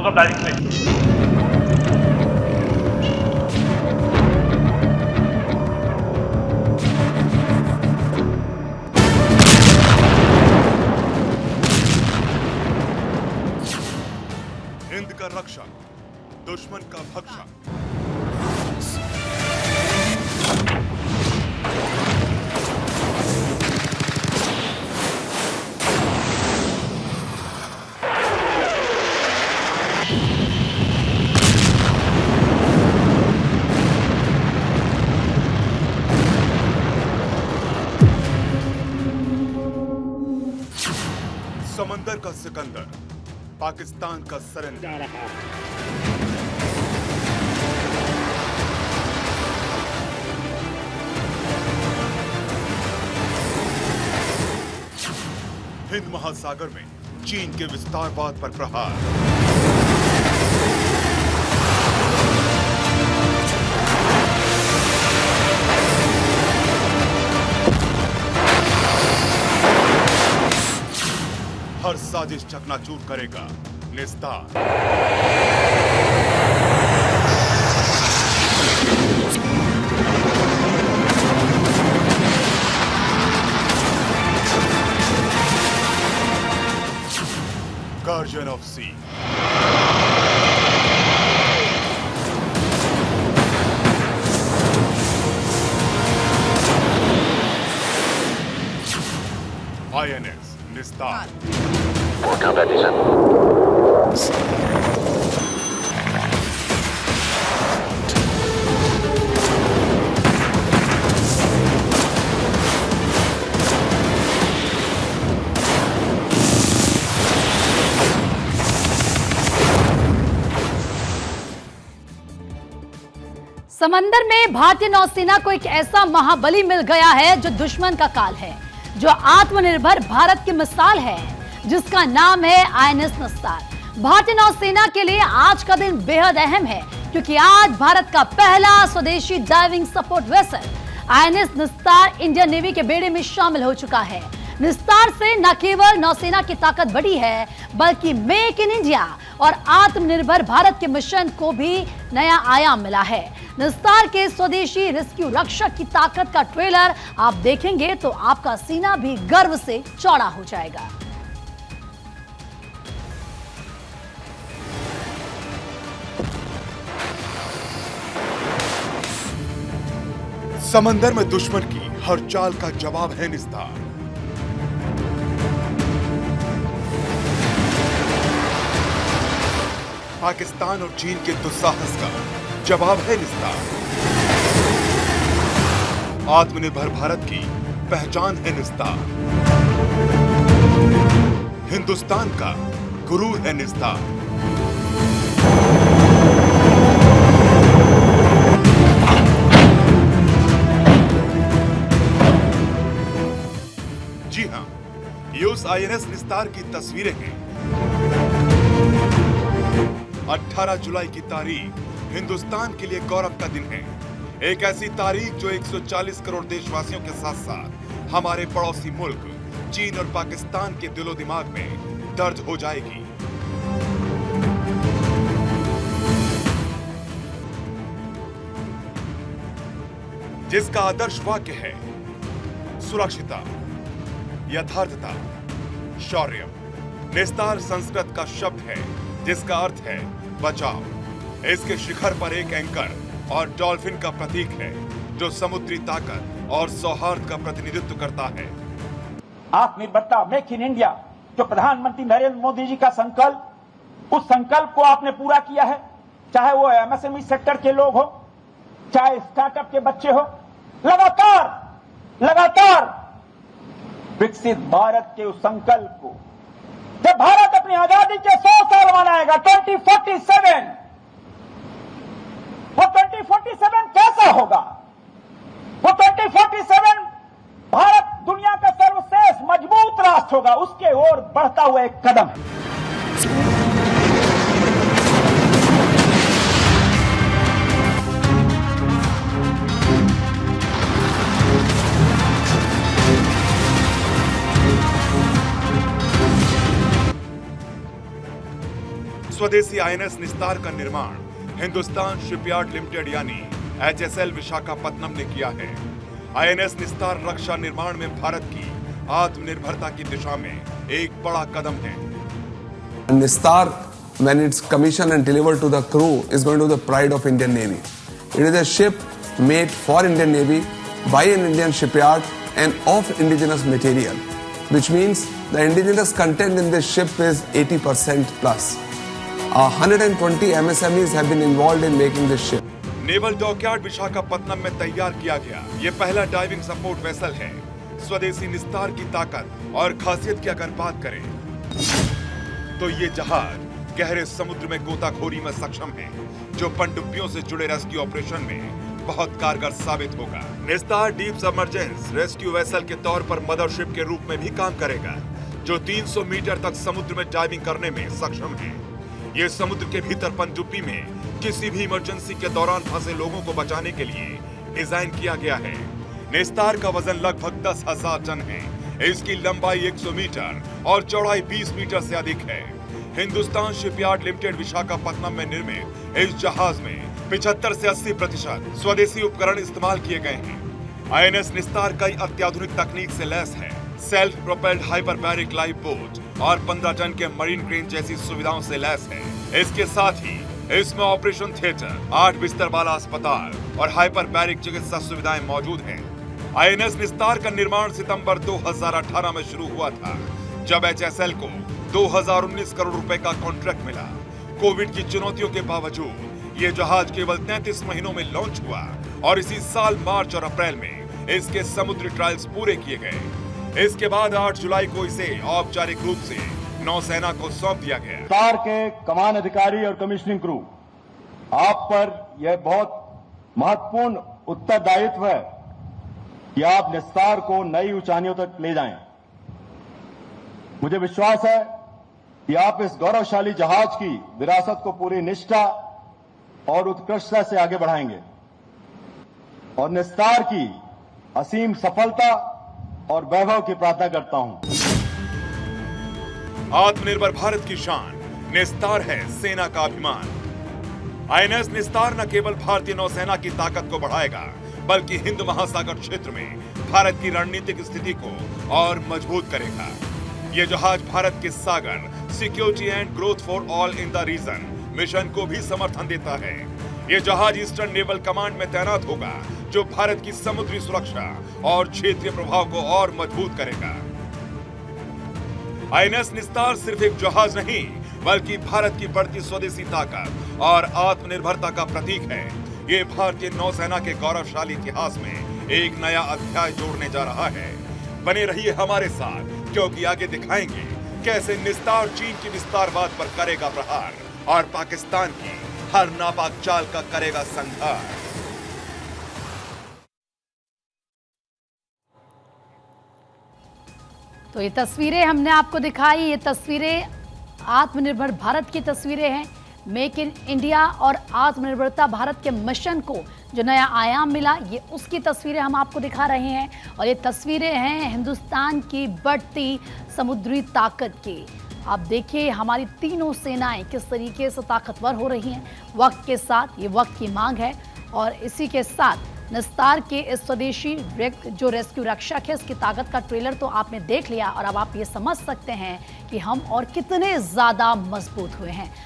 close up directly. Hind का रक्षक, दुश्मन का भक्षक। समंदर का सिकंदर, पाकिस्तान का सरेंडर। हिंद महासागर में चीन के विस्तारवाद पर प्रहार। हर साजिश चकनाचूर करेगा निस्तार। Guardian of Sea। INS निस्तार। समंदर में भारतीय नौसेना को एक ऐसा महाबली मिल गया है जो दुश्मन का काल है, जो आत्मनिर्भर भारत की मिसाल है, जिसका नाम है INS निस्तार। भारतीय नौसेना के लिए आज का दिन बेहद अहम है, क्योंकि आज भारत का पहला स्वदेशी डाइविंग सपोर्ट वेसल INS निस्तार इंडियन नेवी के बेड़े में शामिल हो चुका है। निस्तार से न केवल नौसेना की ताकत बढ़ी है, बल्कि मेक इन इंडिया और आत्मनिर्भर भारत के मिशन को भी नया आयाम मिला है। निस्तार के स्वदेशी रेस्क्यू रक्षक की ताकत का ट्रेलर आप देखेंगे तो आपका सीना भी गर्व से चौड़ा हो जाएगा। समंदर में दुश्मन की हर चाल का जवाब है निस्तार। पाकिस्तान और चीन के दुस्साहस का जवाब है निस्तार। आत्मनिर्भर भारत की पहचान है निस्तार। हिंदुस्तान का गुरूर है निस्तार। जी हां, ये उस INS निस्तार की तस्वीरें हैं। 18 जुलाई की तारीख हिंदुस्तान के लिए गौरव का दिन है। एक ऐसी तारीख जो 140 करोड़ देशवासियों के साथ साथ हमारे पड़ोसी मुल्क चीन और पाकिस्तान के दिलो दिमाग में दर्ज हो जाएगी। जिसका आदर्श वाक्य है सुरक्षिता, यथार्थता, शौर्य। निस्तार संस्कृत का शब्द है जिसका अर्थ है बचाव। इसके शिखर पर एक एंकर और डॉल्फिन का प्रतीक है जो समुद्री ताकत और सौहार्द का प्रतिनिधित्व करता है। आत्मनिर्भरता, मेक इन इंडिया, जो प्रधानमंत्री नरेंद्र मोदी जी का संकल्प, उस संकल्प को आपने पूरा किया है। चाहे वो MSME सेक्टर के लोग हो, चाहे स्टार्टअप के बच्चे हो, लगातार विकसित भारत के उस संकल्प को, जब भारत अपनी आजादी के 100 साल मनाएगा 2047, वो 2047 कैसा होगा? वो 2047 भारत दुनिया का सर्वश्रेष्ठ मजबूत राष्ट्र होगा। उसके ओर बढ़ता हुआ एक कदम है। स्वदेशी आईएनएस निस्तार का निर्माण हिंदुस्तान शिपयार्ड लिमिटेड यानी HSL विशाखापत्तनम ने किया है। आईएनएस निस्तार रक्षा निर्माण में भारत की आत्मनिर्भरता की दिशा में एक बड़ा कदम है। Nistar, when it's commissioned and delivered to the crew, is going to be the pride of Indian Navy. It is a ship made for Indian Navy by an Indian shipyard and of indigenous material, which means the indigenous content in this ship is 80% plus. 120 MSMEs have been involved in making this ship. Naval dockyard Visakhapatnam में तैयार किया गया ये पहला diving support vessel है। स्वदेशी निस्तार की ताकत और खासियत की अगर बात करें तो ये जहाज गहरे समुद्र में गोताखोरी में सक्षम है, जो पनडुब्बियों से जुड़े रेस्क्यू ऑपरेशन में बहुत कारगर साबित होगा। निस्तार डीप सबमर्जेंस रेस्क्यू वेसल के तौर पर मदरशिप के रूप में भी काम करेगा, जो 300 मीटर तक समुद्र में डाइविंग करने में सक्षम है। ये समुद्र के भीतर पनडुब्बी में किसी भी इमरजेंसी के दौरान फंसे लोगों को बचाने के लिए डिजाइन किया गया है। निस्तार का वजन लगभग 10,000 टन है। इसकी लंबाई 100 मीटर और चौड़ाई 20 मीटर से अधिक है। हिंदुस्तान शिपयार्ड लिमिटेड विशाखापत्तनम में निर्मित इस जहाज में 75 से 80% स्वदेशी उपकरण इस्तेमाल किए गए हैं। आईएनएस निस्तार कई अत्याधुनिक तकनीक से लैस है। Self propelled hyperbaric life boat और 15 टन के मरीन क्रेन जैसी सुविधाओं से लैस है। इसके साथ ही इसमें ऑपरेशन थिएटर, 8 बिस्तर वाला अस्पताल और हाइपरबैरिक चिकित्सा सुविधाएं मौजूद हैं। आईएनएस निस्तार का निर्माण सितंबर 2018 में शुरू हुआ था, जब HSL को 2019 करोड़ रुपए का कॉन्ट्रैक्ट मिला। कोविड की चुनौतियों के बावजूद ये जहाज केवल 33 महीनों में लॉन्च हुआ और इसी साल मार्च और अप्रैल में इसके समुद्री ट्रायल्स पूरे किए गए। इसके बाद 8 जुलाई को इसे औपचारिक रूप से नौसेना को सौंप दिया गया। निस्तार के कमान अधिकारी और कमिश्निंग क्रू, आप पर यह बहुत महत्वपूर्ण उत्तरदायित्व है कि आप निस्तार को नई ऊंचाइयों तक ले जाएं। मुझे विश्वास है कि आप इस गौरवशाली जहाज की विरासत को पूरी निष्ठा और उत्कृष्टता से आगे बढ़ाएंगे और निस्तार की असीम सफलता और वैभव की प्रार्थना करता हूं। आत्मनिर्भर भारत की शान निस्तार है सेना का अभिमान। आईएनएस निस्तार न केवल भारतीय नौसेना की ताकत को बढ़ाएगा, बल्कि हिंद महासागर क्षेत्र में भारत की रणनीतिक स्थिति को और मजबूत करेगा। ये जहाज भारत के SAGAR security and growth for all in the region mission को भी समर्थन देता है। ये जहाज ईस्टर्न नेवल कमांड में तैनात होगा, जो भारत की समुद्री सुरक्षा और क्षेत्रीय प्रभाव को और मजबूत करेगा। आईएनएस निस्तार सिर्फ एक जहाज नहीं, बल्कि भारत की बढ़ती स्वदेशी ताकत और आत्मनिर्भरता का प्रतीक है। ये भारतीय नौसेना के गौरवशाली इतिहास में एक नया अध्याय जोड़ने जा रहा है। बने रहिए हमारे साथ, क्योंकि आगे दिखाएंगे कैसे निस्तार चीन की विस्तारवाद पर करेगा प्रहार और पाकिस्तान की हर नापाक चाल का करेगा संहार। तो ये तस्वीरें हमने आपको दिखाई, ये तस्वीरें आत्मनिर्भर भारत की तस्वीरें हैं। मेक इन इंडिया और आत्मनिर्भरता भारत के मिशन को जो नया आयाम मिला, ये उसकी तस्वीरें हम आपको दिखा रहे हैं। और ये तस्वीरें हैं हिंदुस्तान की बढ़ती समुद्री ताकत की। आप देखिए हमारी तीनों सेनाएं किस तरीके से ताकतवर हो रही हैं वक्त के साथ। ये वक्त की मांग है और इसी के साथ निस्तार के इस स्वदेशी जो रेस्क्यू रक्षक है, इसकी ताकत का ट्रेलर तो आपने देख लिया और अब आप ये समझ सकते हैं कि हम और कितने ज़्यादा मजबूत हुए हैं।